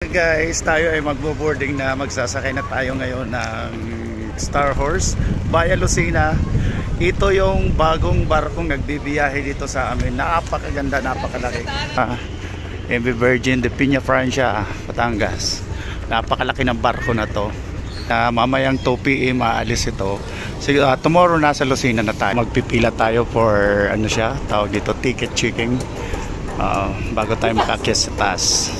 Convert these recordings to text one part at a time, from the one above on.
Guys, tayo ay magbo-boarding na, magsasakay na tayo ngayon ng Star Horse via Lucena. Ito yung bagong barkong nagbibiyahe dito sa amin. Napakaganda, napakalaki. MV Virgin de Piña Francia, Batangas. Napakalaki ng barko na to. Mamayang 2 PM aalis ito. So, tomorrow nasa Lucena na tayo. Magpipila tayo for ano siya, tawag dito ticket checking bago tayo makakyas sa taas.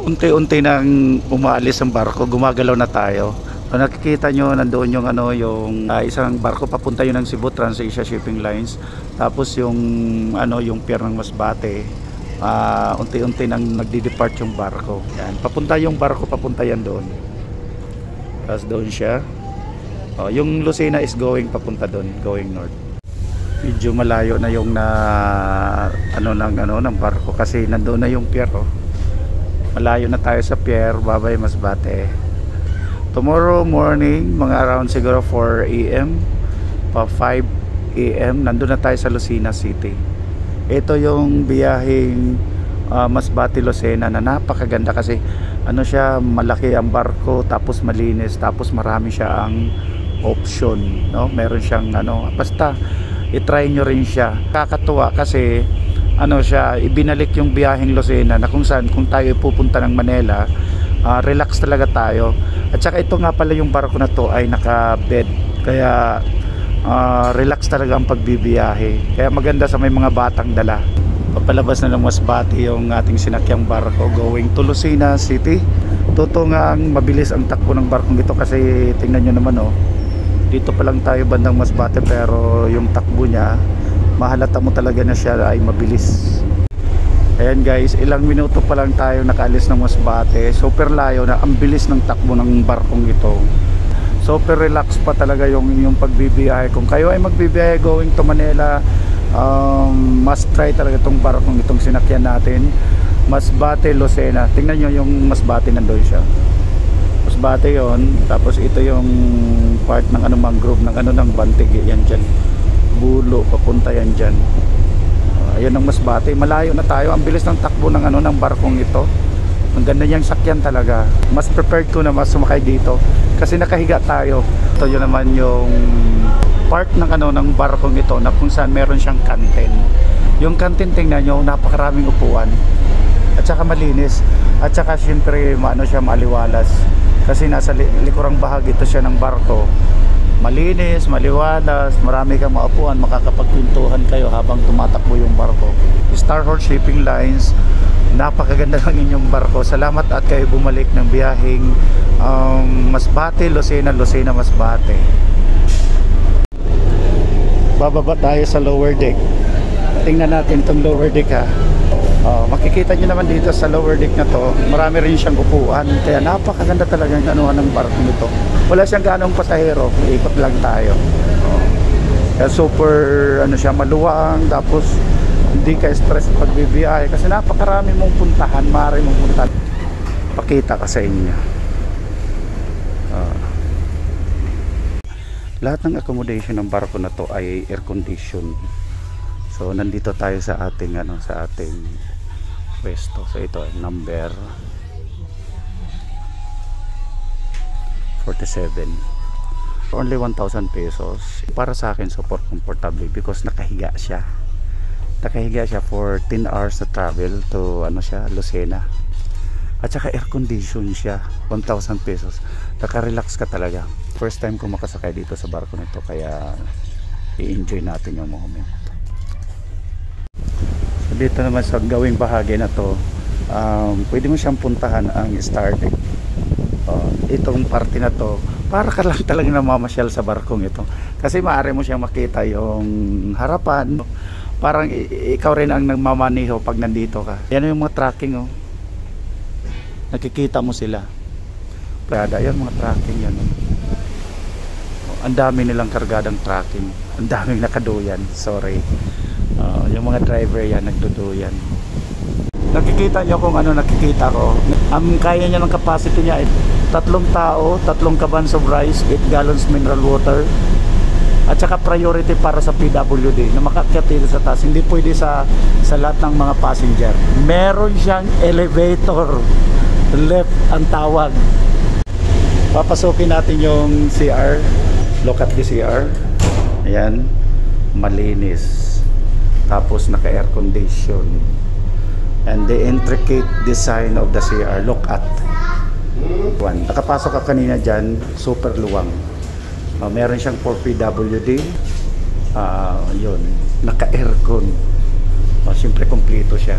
Unti-unti nang umaalis ang barko, gumagalaw na tayo. So, nakikita nyo nandoon yung yung isang barko papunta yun ng Cebu Trans-Asia Shipping Lines. Tapos yung yung pier ng Masbate, unti-unti nang nagdi-depart yung barko. Yan, papunta yung barko, papunta yan doon. Tapos doon siya. Yung Lucena is going papunta doon, going north. Medyo malayo na yung ng barko kasi nandoon na yung pier. Malayo na tayo sa pier, babay Masbate. Tomorrow morning, mga around siguro 4 AM pa 5 AM, nandun na tayo sa Lucena City. Ito yung biyaheng Masbate Lucena na napakaganda kasi siya, malaki ang barko, tapos malinis, tapos marami siya ang option, no? Meron siyang basta i-try nyo rin siya. Kakatuwa kasi siya, ibinalik yung biyaheng Lucena na kung saan, kung tayo pupunta ng Manila, relax talaga tayo. At saka ito nga pala, yung barko na to ay naka-bed, kaya relax talaga ang pagbibiyahe. Kaya maganda sa may mga batang dala. Papalabas na ng Masbate yung ating sinakyang barko going to Lucena City. Totoo nga ang mabilis ang takbo ng barkong ito kasi tingnan nyo naman dito pa lang tayo bandang Masbate, pero yung takbo niya, mahalata mo talaga na siya ay mabilis. Ayan guys, ilang minuto pa lang tayo nakaalis ng Masbate. Super layo na, ang bilis ng takbo ng barkong ito. Super relax pa talaga yung pagbibiyahe. Kung kayo ay magbibiyahe going to Manila, must try talaga itong barkong itong sinakyan natin. Masbate Lucena. Tingnan nyo yung Masbate, nandoon siya. Masbate yon, tapos ito yung part ng mangrove ng Bantig, yan dyan. Bulo, papunta yan dyan. Ayan ang Masbate, malayo na tayo. Ang bilis ng takbo ng ng barkong ito. Ang ganda niyang sakyan talaga. Mas prepared ko na mas sumakay dito kasi nakahiga tayo. Ito yun naman yung part ng ng barkong ito na kung saan meron siyang kantin. Yung kantin, tingnan nyo, napakaraming upuan at saka malinis, at saka syempre siya, maliwalas kasi nasa likurang bahagi ito siya ng barko. Malinis, maliwalas, marami kang maupuan, makakapagkwentuhan kayo habang tumatakbo yung barko. Star Horse Shipping Lines, napakaganda ng inyong barko. Salamat at kayo bumalik ng biyaheng Masbate Lucena, Lucena Masbate. Bababa tayo sa lower deck. Tingnan natin itong lower deck makikita nyo naman dito sa lower deck na to, marami rin siyang upuan, kaya napakaganda talaga ng barko nito. Wala siyang ganong pasahero, ikot lang tayo. Kaya super siya, maluwang, tapos hindi ka stress pagbibiyahe kasi napakarami mong puntahan, maaari mong puntahan. Pakita ka sa inyo. Lahat ng accommodation ng barko na to ay air condition. So nandito tayo sa ating sa ating pwesto. So ito ay number 47. Only 1,000 pesos. Para sa akin super comfortable because nakahiga siya. Nakahiga siya for 10 hours na travel to Lucena. At saka air condition siya. 1,000 pesos. Naka-relax ka talaga. First time ko makasakay dito sa barko nito, kaya i-enjoy natin yung moment. Dito naman sa gawing bahagi na to, pwede mo siyang puntahan ang Star Deck. Itong parte na to, para ka lang talaga namamasyal sa barkong ito kasi maaari mo siyang makita yung harapan, parang ikaw rin ang nagmamaniho pag nandito ka. Yan yung mga tracking nakikita mo sila. Yan mga tracking yan. Ang dami nilang kargadang tracking, ang daming nakaduyan, sorry. Yung mga driver yan nagduduyan. Nakikita nyo kung ano nakikita ko. Ang kaya niya ng capacity niya ay 3 tao, 3 cabans of rice, 8 gallons mineral water. At saka priority para sa PWD na makaakyat dito sa taas. Hindi pwede sa lahat ng mga passenger. Meron siyang elevator. Left ang tawag. Papasukin natin yung CR. Look at the CR. Ayan. Malinis. Tapos naka-air condition. And the intricate design of the CR. Look at. One. Nakapasok ka kanina dyan. Super luwang. Meron siyang 4 PWD. Yun. Naka-aircon. Siyempre kompleto siya.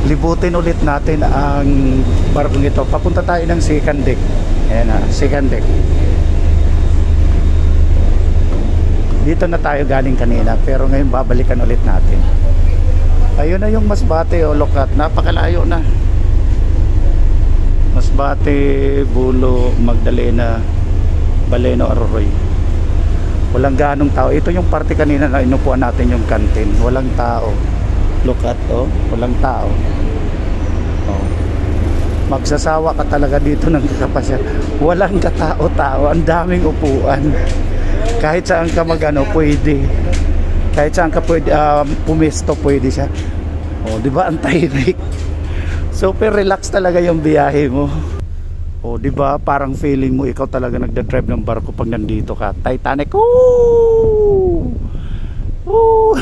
Libutin ulit natin ang barkong ito. Papunta tayo ng second deck. Ayan na, second deck. Dito na tayo galing kanina, pero ngayon babalikan ulit natin. Ayun na yung Masbate o Lokat. Napakalayo na. Masbate, Bulo, Magdalena, Baleno, Aroroy. Walang ganong tao. Ito yung parte kanina na inupuan natin yung canteen. Walang tao. Lokat, oh, walang tao. Oh. Magsasawa ka talaga dito ng kakapasya. Walang katao-tao. Ang daming upuan. Kahit saan ka magano, pwede. Kahit saan ka pwede, pumesto, pwede siya. Oh, di ba ang tahimik? Super relax talaga yung biyahe mo. Oh, di ba parang feeling mo ikaw talaga nagda-drive ng barko pag nandito ka. Titanic. Woo! Woo!